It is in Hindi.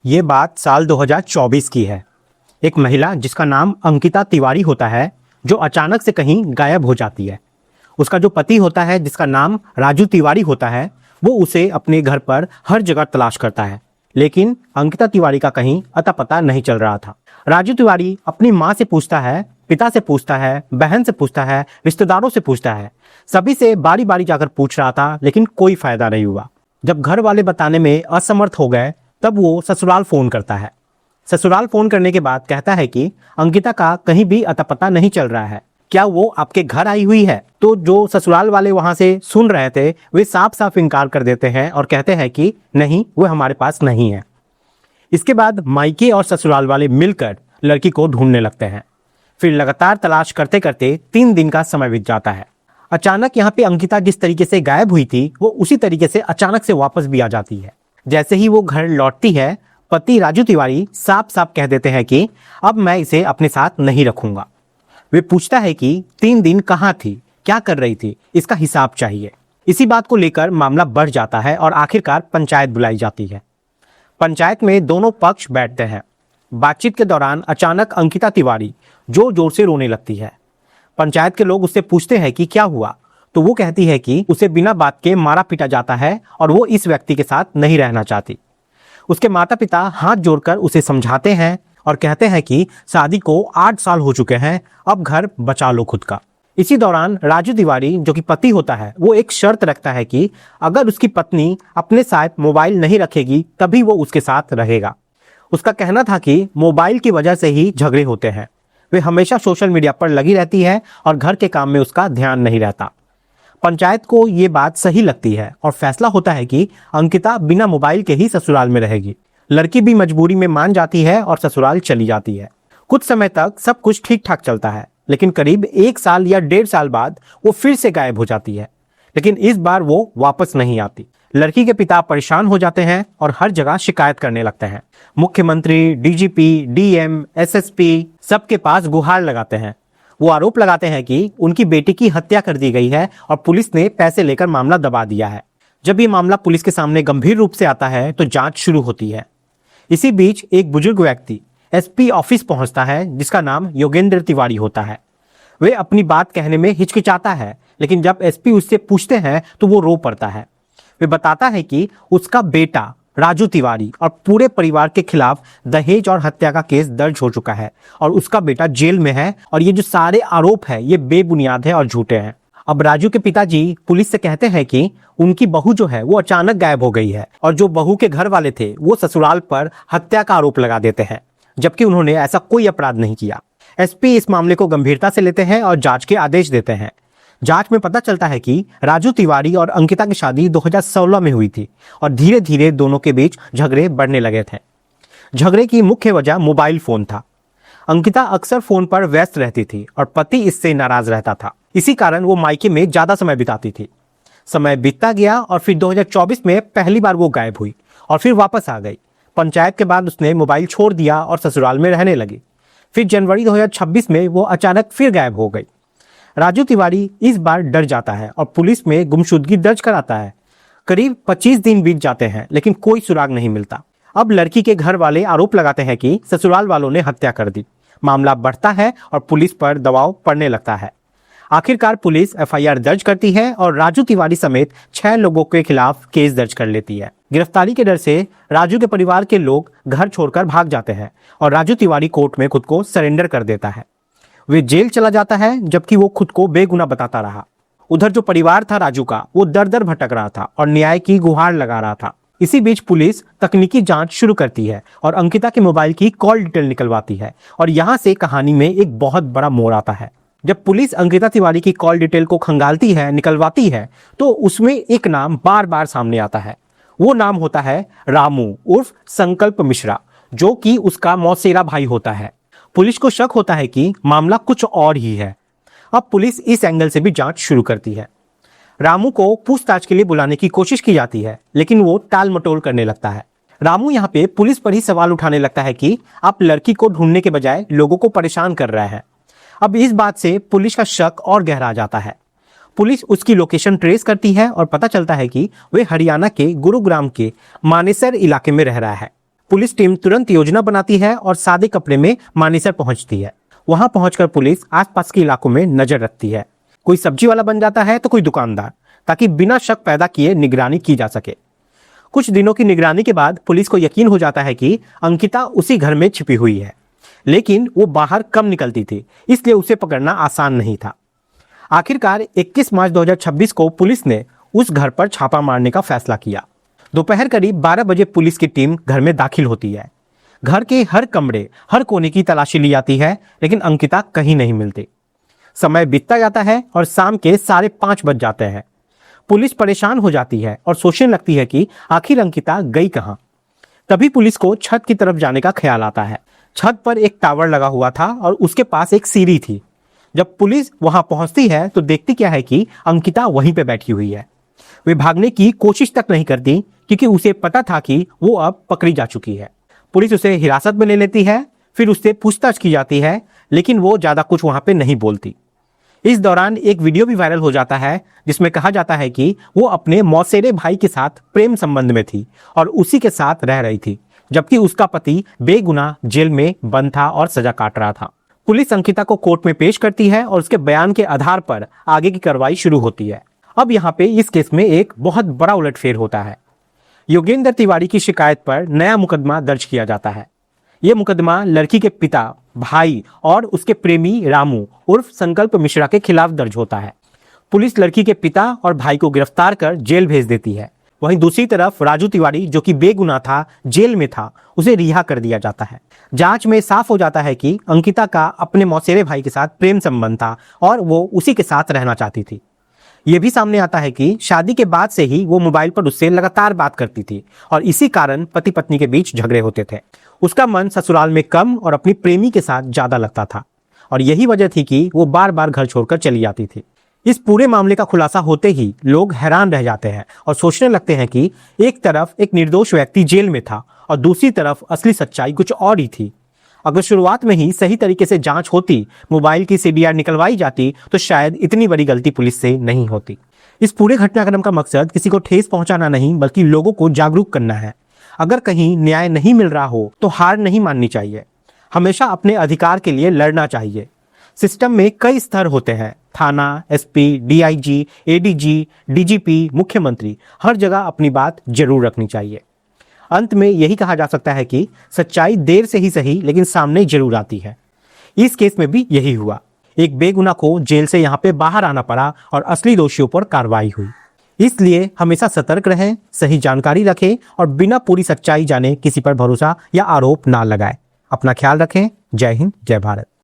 ये बात साल 2024 की है। एक महिला जिसका नाम अंकिता तिवारी होता है, जो अचानक से कहीं गायब हो जाती है। उसका जो पति होता है, जिसका नाम राजू तिवारी होता है, वो उसे अपने घर पर हर जगह तलाश करता है, लेकिन अंकिता तिवारी का कहीं अता पता नहीं चल रहा था। राजू तिवारी अपनी माँ से पूछता है, पिता से पूछता है, बहन से पूछता है, रिश्तेदारों से पूछता है, सभी से बारी बारी जाकर पूछ रहा था, लेकिन कोई फायदा नहीं हुआ। जब घर वाले बताने में असमर्थ हो गए, तब वो ससुराल फोन करता है। ससुराल फोन करने के बाद कहता है कि अंकिता का कहीं भी अता पता नहीं चल रहा है, क्या वो आपके घर आई हुई है? तो जो ससुराल वाले वहां से सुन रहे थे, वे साफ साफ इनकार कर देते हैं और कहते हैं कि नहीं, वो हमारे पास नहीं है। इसके बाद मायके और ससुराल वाले मिलकर लड़की को ढूंढने लगते हैं। फिर लगातार तलाश करते करते 3 दिन का समय बीत जाता है। अचानक यहाँ पे अंकिता जिस तरीके से गायब हुई थी, वो उसी तरीके से अचानक से वापस भी आ जाती है। जैसे ही वो घर लौटती है, पति राजू तिवारी साफ साफ कह देते हैं कि अब मैं इसे अपने साथ नहीं रखूंगा। वे पूछता है कि 3 दिन कहाँ थी, क्या कर रही थी, इसका हिसाब चाहिए। इसी बात को लेकर मामला बढ़ जाता है और आखिरकार पंचायत बुलाई जाती है। पंचायत में दोनों पक्ष बैठते हैं। बातचीत के दौरान अचानक अंकिता तिवारी जोर जोर से रोने लगती है। पंचायत के लोग उससे पूछते हैं कि क्या हुआ, तो वो कहती है कि उसे बिना बात के मारा पीटा जाता है और वो इस व्यक्ति के साथ नहीं रहना चाहती। उसके माता पिता हाथ जोड़कर उसे समझाते हैं और कहते हैं कि शादी को 8 साल हो चुके हैं, अब घर बचा लो खुद का। इसी दौरान राजू तिवारी, जो कि पति होता है, वो एक शर्त रखता है कि अगर उसकी पत्नी अपने साथ मोबाइल नहीं रखेगी, तभी वो उसके साथ रहेगा। उसका कहना था कि मोबाइल की वजह से ही झगड़े होते हैं। वे हमेशा सोशल मीडिया पर लगी रहती है और घर के काम में उसका ध्यान नहीं रहता। पंचायत को ये बात सही लगती है और फैसला होता है कि अंकिता बिना मोबाइल के ही ससुराल में रहेगी। लड़की भी मजबूरी में मान जाती है और ससुराल चली जाती है। कुछ समय तक सब कुछ ठीक ठाक चलता है, लेकिन करीब 1 साल या 1.5 साल बाद वो फिर से गायब हो जाती है, लेकिन इस बार वो वापस नहीं आती। लड़की के पिता परेशान हो जाते हैं और हर जगह शिकायत करने लगते हैं। मुख्यमंत्री, डीजीपी, डीएम, एसएसपी सबके पास गुहार लगाते हैं। वो आरोप लगाते हैं कि उनकी बेटी की हत्या कर दी गई है और पुलिस ने पैसे लेकर मामला दबा दिया है। जब ये मामला पुलिस के सामने गंभीर रूप से आता है, तो जांच शुरू होती है। इसी बीच एक बुजुर्ग व्यक्ति एसपी ऑफिस पहुंचता है, जिसका नाम योगेंद्र तिवारी होता है। वे अपनी बात कहने में हिचकिचाता है, लेकिन जब एसपी उससे पूछते हैं तो वो रो पड़ता है। वे बताता है कि उसका बेटा राजू तिवारी और पूरे परिवार के खिलाफ दहेज और हत्या का केस दर्ज हो चुका है और उसका बेटा जेल में है और ये जो सारे आरोप है, ये बेबुनियाद है और झूठे हैं। अब राजू के पिताजी पुलिस से कहते हैं कि उनकी बहू जो है वो अचानक गायब हो गई है और जो बहू के घर वाले थे वो ससुराल पर हत्या का आरोप लगा देते हैं, जबकि उन्होंने ऐसा कोई अपराध नहीं किया। एसपी इस मामले को गंभीरता से लेते हैं और जांच के आदेश देते हैं। जांच में पता चलता है कि राजू तिवारी और अंकिता की शादी 2016 में हुई थी और धीरे धीरे दोनों के बीच झगड़े बढ़ने लगे थे। झगड़े की मुख्य वजह मोबाइल फोन था। अंकिता अक्सर फोन पर व्यस्त रहती थी और पति इससे नाराज रहता था। इसी कारण वो मायके में ज्यादा समय बिताती थी। समय बीतता गया और फिर 2024 में पहली बार वो गायब हुई और फिर वापस आ गई। पंचायत के बाद उसने मोबाइल छोड़ दिया और ससुराल में रहने लगी। फिर जनवरी 2026 में वो अचानक फिर गायब हो गई। राजू तिवारी इस बार डर जाता है और पुलिस में गुमशुदगी दर्ज कराता है। करीब 25 दिन बीत जाते हैं, लेकिन कोई सुराग नहीं मिलता। अब लड़की के घर वाले आरोप लगाते हैं कि ससुराल वालों ने हत्या कर दी। मामला बढ़ता है और पुलिस पर दबाव पड़ने लगता है। आखिरकार पुलिस एफआईआर दर्ज करती है और राजू तिवारी समेत 6 लोगों के खिलाफ केस दर्ज कर लेती है। गिरफ्तारी के डर से राजू के परिवार के लोग घर छोड़कर भाग जाते हैं और राजू तिवारी कोर्ट में खुद को सरेंडर कर देता है। वे जेल चला जाता है, जबकि वो खुद को बेगुनाह बताता रहा। उधर जो परिवार था राजू का, वो दर दर भटक रहा था और न्याय की गुहार लगा रहा था। इसी बीच पुलिस तकनीकी जांच शुरू करती है और अंकिता के मोबाइल की कॉल डिटेल निकलवाती है और यहाँ से कहानी में एक बहुत बड़ा मोड़ आता है। जब पुलिस अंकिता तिवारी की कॉल डिटेल को खंगालती है, निकलवाती है, तो उसमें एक नाम बार बार सामने आता है। वो नाम होता है रामू उर्फ संकल्प मिश्रा, जो कि उसका मौसेरा भाई होता है। पुलिस को शक होता है कि मामला कुछ और ही है। अब पुलिस इस एंगल से भी जांच शुरू करती है। रामू को पूछताछ के लिए बुलाने की कोशिश की जाती है, लेकिन वो टाल मटोल करने लगता है। रामू यहाँ पे पुलिस पर ही सवाल उठाने लगता है कि आप लड़की को ढूंढने के बजाय लोगों को परेशान कर रहा है। अब इस बात से पुलिस का शक और गहरा जाता है। पुलिस उसकी लोकेशन ट्रेस करती है और पता चलता है कि वे हरियाणा के गुरुग्राम के मानेसर इलाके में रह रहा है। पुलिस टीम तुरंत योजना बनाती है और सादे कपड़े में मानेसर पहुंचती है। वहां पहुंचकर पुलिस आसपास के इलाकों में नजर रखती है। कोई सब्जी वाला बन जाता है तो कोई दुकानदार, ताकि बिना शक पैदा किए निगरानी की जा सके। कुछ दिनों की निगरानी के बाद पुलिस को यकीन हो जाता है कि अंकिता उसी घर में छिपी हुई है, लेकिन वो बाहर कम निकलती थी, इसलिए उसे पकड़ना आसान नहीं था। आखिरकार 21 मार्च 2026 को पुलिस ने उस घर पर छापा मारने का फैसला किया। दोपहर करीब 12 बजे पुलिस की टीम घर में दाखिल होती है। घर के हर कमरे, हर कोने की तलाशी ली जाती है, लेकिन अंकिता कहीं नहीं मिलती। समय बीतता जाता है और शाम के 5:30 बज जाते हैं। पुलिस परेशान हो जाती है और सोचने लगती है कि आखिर अंकिता गई कहां। तभी पुलिस को छत की तरफ जाने का ख्याल आता है। छत पर एक टावर लगा हुआ था और उसके पास एक सीढ़ी थी। जब पुलिस वहां पहुंचती है तो देखती क्या है कि अंकिता वहीं पे बैठी हुई है। वे भागने की कोशिश तक नहीं करती, क्योंकि उसे पता था कि वो अब पकड़ी जा चुकी है। पुलिस उसे हिरासत में ले लेती है, फिर उससे पूछताछ की जाती है, लेकिन वो ज्यादा कुछ वहां पे नहीं बोलती। इस दौरान एक वीडियो भी वायरल हो जाता है, जिसमें कहा जाता है कि वो अपने मौसेरे भाई के साथ प्रेम संबंध में थी और उसी के साथ रह रही थी, जबकि उसका पति बेगुनाह जेल में बंद था और सजा काट रहा था। पुलिस अंकिता को कोर्ट में पेश करती है और उसके बयान के आधार पर आगे की कार्रवाई शुरू होती है। अब यहाँ पे इस केस में एक बहुत बड़ा उलटफेर होता है। योगेंद्र तिवारी की शिकायत पर नया मुकदमा दर्ज किया जाता है। यह मुकदमा लड़की के पिता, भाई और उसके प्रेमी रामू उर्फ संकल्प मिश्रा के खिलाफ दर्ज होता है। पुलिस लड़की के पिता और भाई को गिरफ्तार कर जेल भेज देती है। वहीं दूसरी तरफ राजू तिवारी, जो कि बेगुनाह था, जेल में था, उसे रिहा कर दिया जाता है। जांच में साफ हो जाता है कि अंकिता का अपने मौसेरे भाई के साथ प्रेम संबंध था और वो उसी के साथ रहना चाहती थी। यह भी सामने आता है कि शादी के बाद से ही वो मोबाइल पर उससे लगातार बात करती थी और इसी कारण पति पत्नी के बीच झगड़े होते थे। उसका मन ससुराल में कम और अपनी प्रेमी के साथ ज्यादा लगता था और यही वजह थी कि वो बार बार घर छोड़कर चली जाती थी। इस पूरे मामले का खुलासा होते ही लोग हैरान रह जाते हैं और सोचने लगते हैं कि एक तरफ एक निर्दोष व्यक्ति जेल में था और दूसरी तरफ असली सच्चाई कुछ और ही थी। अगर शुरुआत में ही सही तरीके से जांच होती, मोबाइल की सीडीआर निकलवाई जाती, तो शायद इतनी बड़ी गलती पुलिस से नहीं होती। इस पूरे घटनाक्रम का मकसद किसी को ठेस पहुंचाना नहीं, बल्कि लोगों को जागरूक करना है। अगर कहीं न्याय नहीं मिल रहा हो तो हार नहीं माननी चाहिए। हमेशा अपने अधिकार के लिए लड़ना चाहिए। सिस्टम में कई स्तर होते हैं, थाना, एसपी, डीआईजी, एडीजी, डीजीपी, मुख्यमंत्री, हर जगह अपनी बात जरूर रखनी चाहिए। अंत में यही कहा जा सकता है कि सच्चाई देर से ही सही, लेकिन सामने जरूर आती है। इस केस में भी यही हुआ। एक बेगुनाह को जेल से यहाँ पे बाहर आना पड़ा और असली दोषियों पर कार्रवाई हुई। इसलिए हमेशा सतर्क रहें, सही जानकारी रखें और बिना पूरी सच्चाई जाने किसी पर भरोसा या आरोप ना लगाएं। अपना ख्याल रखें। जय हिंद, जय भारत।